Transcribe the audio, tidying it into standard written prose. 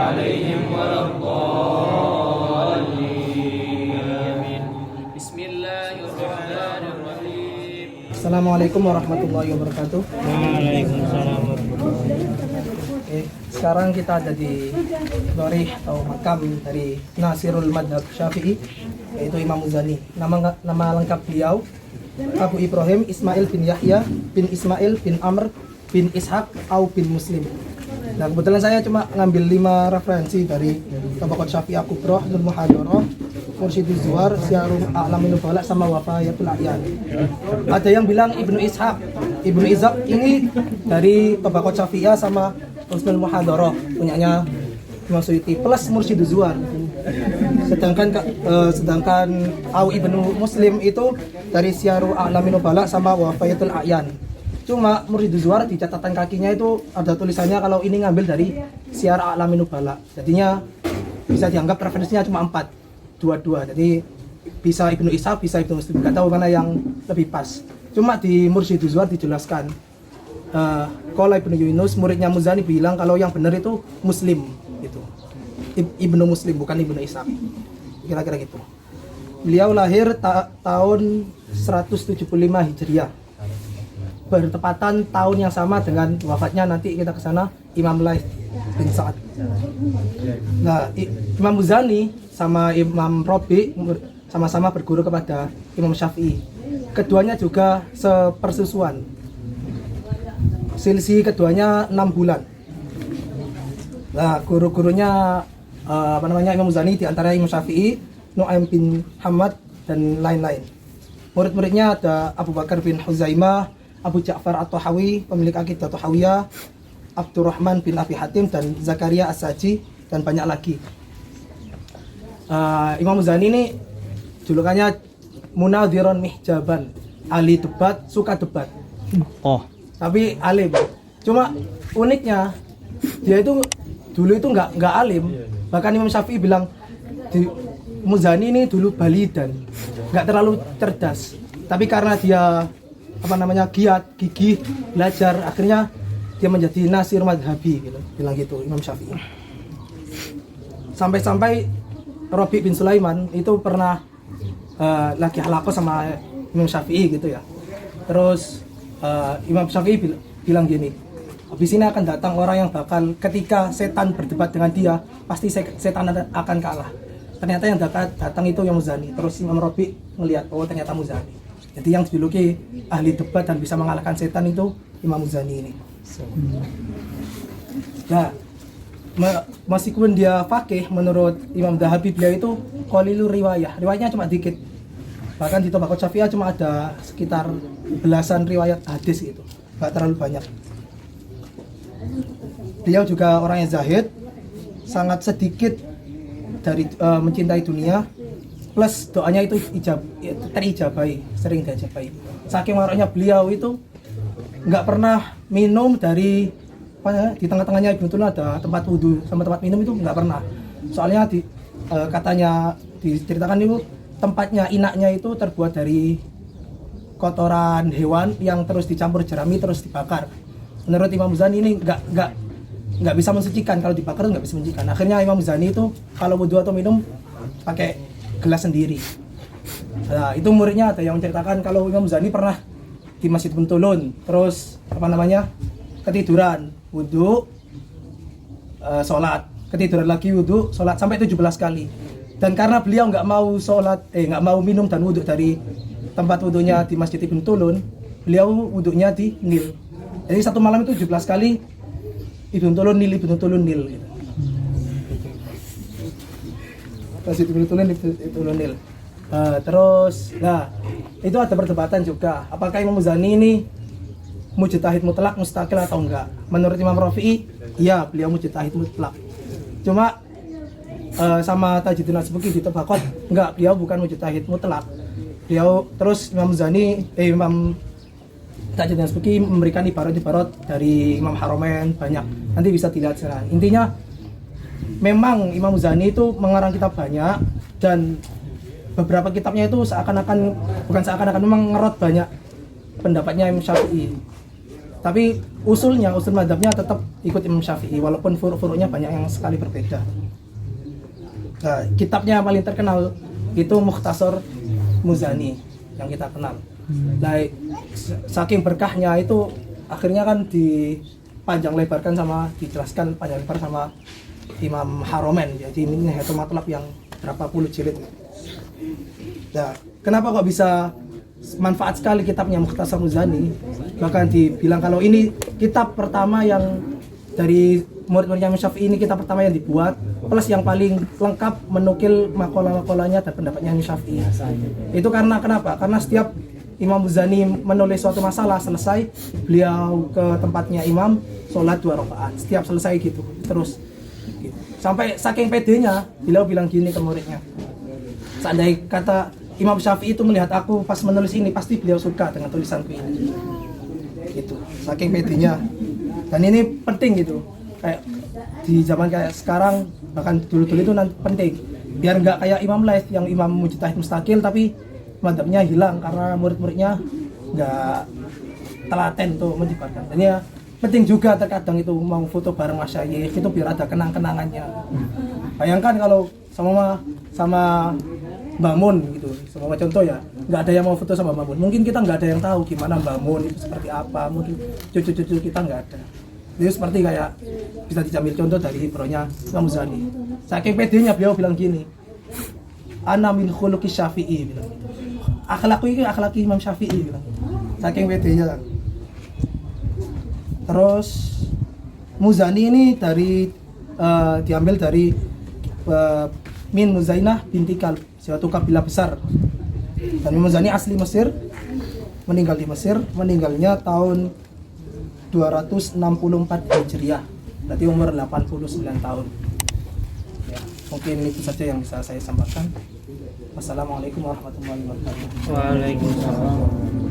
عليهم ولا الضالين. بسم الله الرحمن الرحيم. Assalamualaikum warahmatullahi wabarakatuh. Waalaikumsalam. Oke, sekarang kita ada di Dorih atau makam dari Nasirul Madhab Syafi'i, yaitu Imam Muzani. Nama lengkap beliau Abu Ibrahim Ismail bin Yahya bin Ismail bin Amr bin Ishaq au bin Muslim. Nah, kebetulan saya cuma ngambil 5 referensi dari Tabaqat Syafi'iyah Kubroh, Nur Muhadarah, Mursyiduz Zuhar, Syiarul A'lamin Nubala, sama Wafayatul A'yan. Ada yang bilang Ibnu Ishaq ini dari Tabaqat Syafi'iyah sama Husnul Muhadarah, punyanya Imam Suyuti plus Mursyiduz Zuhar. Sedangkan Au Ibnu Muslim itu dari Syiarul A'lamin Nubala sama Wafayatul A'yan. Cuma Mursyiduz Zuhar di catatan kakinya itu ada tulisannya kalau ini ngambil dari Syiar A'lamin Nubala. Jadinya bisa dianggap referensinya cuma 4, 2. Jadi bisa Ibnu Ishaq, bisa Ibnu Muslim. Gak tahu mana yang lebih pas. Cuma di Mursyiduz Zuhar dijelaskan. Kalau Ibnu Yunus, muridnya Muzani, bilang kalau yang benar itu Muslim gitu. Ibnu Muslim, bukan Ibnu Ishaq. Kira-kira gitu. Beliau lahir tahun 175 Hijriah. Bertepatan tahun yang sama dengan wafatnya, nanti kita ke sana, Imam Laits bin Sa'ad. Nah, Imam Muzani sama Imam Rabi sama-sama berguru kepada Imam Syafi'i. Keduanya juga sepersusuan. Selisih keduanya 6 bulan. Nah, guru-gurunya Imam Muzani diantara Imam Syafi'i, Nu'aim bin Hamad dan lain-lain. Murid-muridnya ada Abu Bakar bin Huzaimah, Abu Ja'far At-Tahawi, pemilik Aqidah Tahawiyah, Abdurrahman bin Abi Hatim, dan Zakaria As-Saji, dan banyak lagi. Imam Muzani ini julukannya Munadhiron Mihjaban, ahli debat, suka debat. Tapi alim. Cuma uniknya dia itu dulu itu nggak alim. Bahkan Imam Syafi'i bilang Muzani ini dulu balidan, nggak terlalu cerdas. Tapi karena dia giat, gigih, belajar, akhirnya dia menjadi Nasir Madhabi gitu. Bilang gitu Imam Syafi'i. Sampai-sampai Rabi bin Sulaiman itu pernah lagi halaqah sama Imam Syafi'i gitu ya. Terus Imam Syafi'i bilang gini, habis ini akan datang orang yang bakal ketika setan berdebat dengan dia, pasti setan akan kalah. Ternyata yang datang itu yang Muzani. Terus Imam Rabi ngelihat, oh ternyata Muzani. Jadi yang dijuluki ahli debat dan bisa mengalahkan setan itu Imam Muzani ini. Nah, meskipun dia faqih, menurut Imam Dhahabi beliau itu qalilur riwayah. Riwayatnya cuma dikit. Bahkan di Tabaqat Syafi'iyah cuma ada sekitar belasan riwayat hadis gitu. Gak terlalu banyak. Beliau juga orang yang zahid, sangat sedikit dari mencintai dunia. Plus doanya itu terijabai, sering diijabai. Saking waraknya beliau itu nggak pernah minum dari di tengah-tengahnya Ibnu Tulun ada tempat wudhu sama tempat minum, itu nggak pernah. Soalnya katanya diceritakan itu tempatnya, inaknya itu terbuat dari kotoran hewan yang terus dicampur jerami terus dibakar. Menurut Imam Muzani ini nggak bisa mensucikan, kalau dibakar nggak bisa mensucikan. Akhirnya Imam Muzani itu kalau wudhu atau minum pakai gelas sendiri. Nah, itu muridnya ada yang menceritakan kalau Imam Muzani pernah di Masjid Ibnu Tulun, terus ketiduran, wudhu, sholat, ketiduran lagi, wudhu, sholat, sampai 17 kali. Dan karena beliau nggak mau minum dan wudhu dari tempat wudhunya di Masjid Ibnu Tulun, beliau wudhunya di Nil. Jadi satu malam itu 17 kali Ibnu Tulun Nil gitu. Masjid Ibnu Tulun Nil. Terus, nah itu ada perdebatan juga. Apakah Imam Muzani ini mujtahid mutlak, mustaqil atau enggak? Menurut Imam Rafi'i, iya beliau mujtahid mutlak. Cuma sama Tajuddin As-Subki di Tabaqat, enggak, beliau bukan mujtahid mutlak. Beliau terus Imam Tajuddin As-Subki memberikan ibarat-ibarat dari Imam Haramain banyak. Nanti bisa dilihat sana. Intinya memang Imam Muzani itu mengarang kitab banyak, dan beberapa kitabnya itu bukan seakan-akan memang ngerot banyak pendapatnya Imam Syafi'i. Tapi usul madhabnya tetap ikut Imam Syafi'i walaupun furu'-furu'nya banyak yang sekali berbeda. Nah, kitabnya yang paling terkenal itu Mukhtasar Muzani yang kita kenal. Nah, saking berkahnya itu akhirnya kan dipanjang lebarkan sama dijelaskan panjang lebar sama Imam Haromen. Jadi ini itu matlab yang berapa puluh jilid. Nah, kenapa kok bisa manfaat sekali kitabnya Mukhtasar Muzani? Bahkan dibilang kalau ini kitab pertama yang dari murid-muridnya Imam Syafi'i, ini kitab pertama yang dibuat plus yang paling lengkap menukil makalah-makalahnya dan pendapatnya Imam Syafi'i. Itu karena kenapa? Karena setiap Imam Muzani menulis suatu masalah selesai, beliau ke tempatnya imam, sholat 2 rakaat. Setiap selesai gitu, terus gitu. Sampai saking pedenya, beliau bilang gini ke muridnya, seandainya kata Imam Syafi'i itu melihat aku pas menulis ini, pasti beliau suka dengan tulisanku ini. Gitu, saking pedenya. Dan ini penting gitu, kayak di zaman kayak sekarang, bahkan dulu-dulu itu nanti penting. Biar nggak kayak Imam Laits yang imam mujtahid mustaqil, tapi madhabnya hilang karena murid-muridnya nggak telaten tuh menyebarkan. Dan ya penting juga terkadang itu mau foto bareng masyayikh itu biar ada kenang-kenangannya. Bayangkan kalau sama Mbah Mun gitu, sama contoh ya, nggak ada yang mau foto sama Mbah Mun. Mungkin kita nggak ada yang tahu gimana Mbah Mun itu seperti apa, mungkin cucu-cucu kita nggak ada. Jadi seperti kayak bisa diambil contoh dari hibrohnya Imam Muzani. Saking pedenya beliau bilang gini, ana min khuluqi Syafi'i bilang gitu. Akhlakku ini akhlaki Imam Syafi'i bilang. Saking pedenya. Terus Muzani ini diambil dari Min Muzainah binti Kalb, suatu kabilah besar. Dan Imam Muzani asli Mesir, meninggal di Mesir, meninggalnya tahun 264 Hijriah. Berarti umur 89 tahun. Ya, mungkin itu saja yang bisa saya sampaikan. Wassalamualaikum warahmatullahi wabarakatuh. Waalaikumsalam.